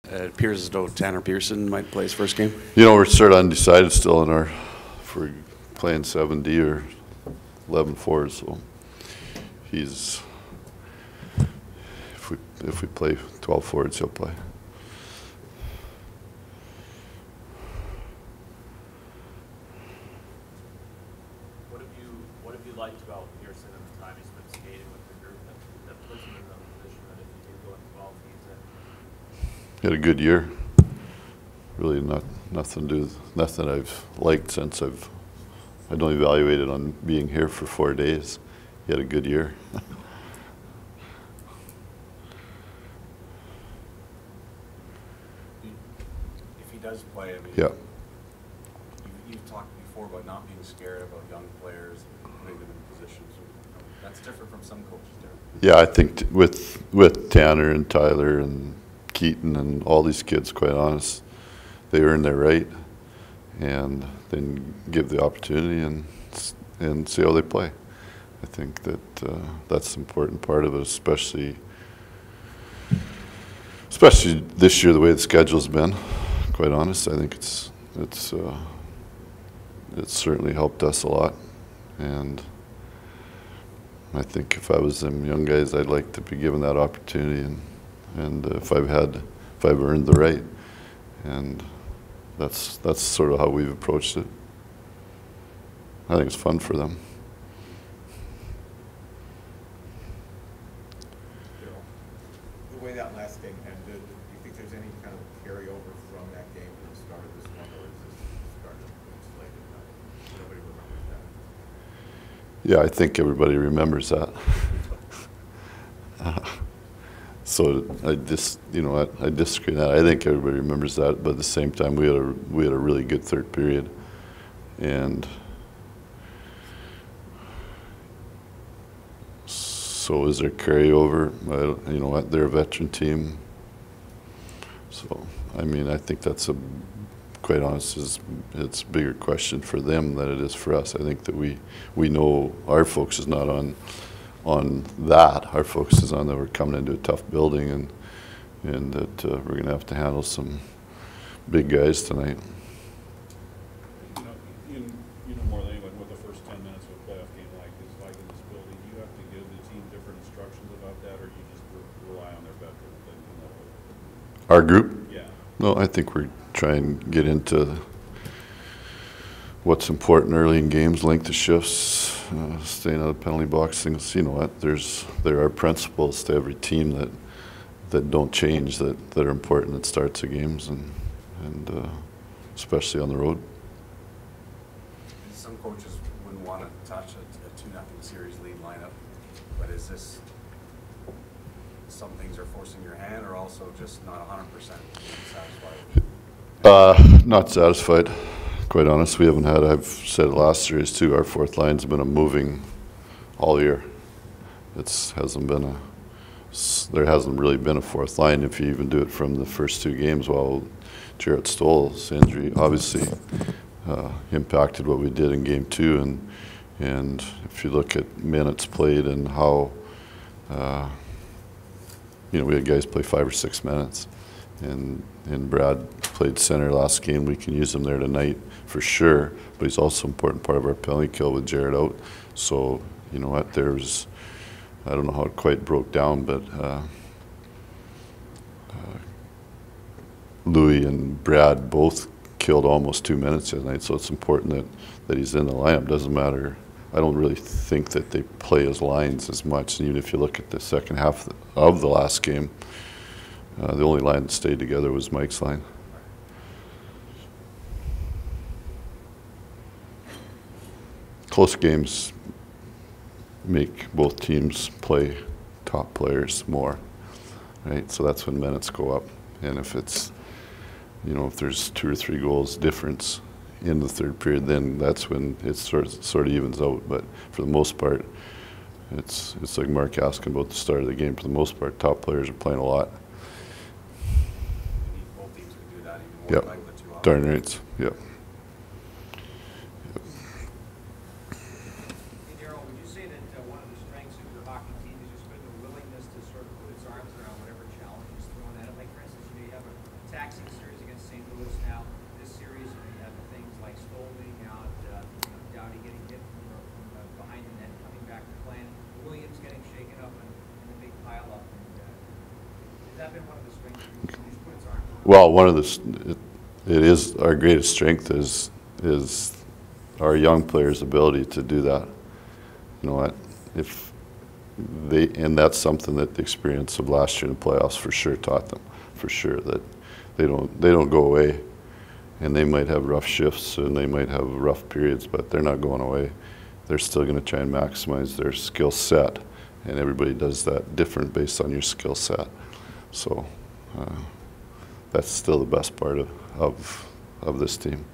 It appears as though Tanner Pearson might play his first game. You know, we're sort of undecided still in our, if we're playing 7D or 11 forwards, so he's, if we play 12 forwards, he'll play. What have you liked about Pearson and the time he's been skating with the group that puts him in the position that if you do go in 12, he's in? He had a good year. Really nothing I've liked since I'd only evaluated on being here for 4 days. He had a good year. If he does play, I mean, Yeah. you've talked before about not being scared about young players and putting them in positions. That's different from some coaches there. Yeah, I think with Tanner and Tyler and Keaton and all these kids, quite honest, they earn their right, and then give the opportunity and see how they play. I think that that's the important part of it, especially this year, the way the schedule's been. Quite honest, I think it's certainly helped us a lot, and I think if I was them young guys, I'd like to be given that opportunity, and if I've earned the right, and that's sort of how we've approached it. I think it's fun for them. The way that last game ended, do you think there's any kind of carryover from that game to the start of this one, or is this the start of the nobody remembers that? Yeah, I think everybody remembers that. So I disagree with that. I think everybody remembers that, but at the same time, we had a really good third period, and so is there carryover? You know what? They're a veteran team, so I mean, I think that's quite honest, it's a bigger question for them than it is for us. I think that we know our focus is not on that. Our focus is on that we're coming into a tough building, and that we're going to have to handle some big guys tonight. You know more than anyone what the first 10 minutes of a playoff game is like in this building. Do you have to give the team different instructions about that, or do you just rely on their veterans? Our group? Yeah. No, I think we're trying to get into what's important early in games, length of shifts, staying out of the penalty box, things. You know what? There are principles to every team that don't change, that are important at starts of games, and especially on the road. Some coaches wouldn't want to touch a 2-0 series lead lineup, but is this some things are forcing your hand, or also just not 100% satisfied? Not satisfied. Quite honest, we haven't had. I've said it last series too. Our fourth line's been a moving all year. There hasn't really been a fourth line if you even do it from the first 2 games. While Jarrett Stoll's injury obviously impacted what we did in game 2, and if you look at minutes played and how we had guys play 5 or 6 minutes, and Brad played center last game. We can use him there tonight for sure, but he's also an important part of our penalty kill with Jarrett out. So you know what? I don't know how it quite broke down, but Louis and Brad both killed almost 2 minutes tonight, so it's important that he's in the lineup. Doesn't matter. I don't really think that they play as lines as much. And even if you look at the second half of the last game, the only line that stayed together was Mike's line. Close games make both teams play top players more, right? So that's when minutes go up. And if it's, if there's 2 or 3 goals difference in the third period, then that's when it sort of evens out. But for the most part, it's like Mark asking about the start of the game. For the most part, top players are playing a lot. Both teams can do that even more. Yep. Darn right. Yep. Darryl, would you say that one of the strengths of your hockey team is just the willingness to sort of put its arms around whatever challenge is thrown at it? Like, for instance, you have a taxing series against St. Louis now. This series, you have things like Stolding out, Dowdy getting hit from behind the net, coming back to plan. Williams getting shaken up in the big pile up. And, has that been one of the strengths of these put its arms around? Well, one of it is our greatest strength is our young players' ability to do that. You know what? If they, and that's something that the experience of last year in the playoffs for sure taught them, for sure, that they don't go away, and they might have rough shifts and they might have rough periods, but they're not going away. They're still going to try and maximize their skill set, and everybody does that different based on your skill set. So that's still the best part of this team.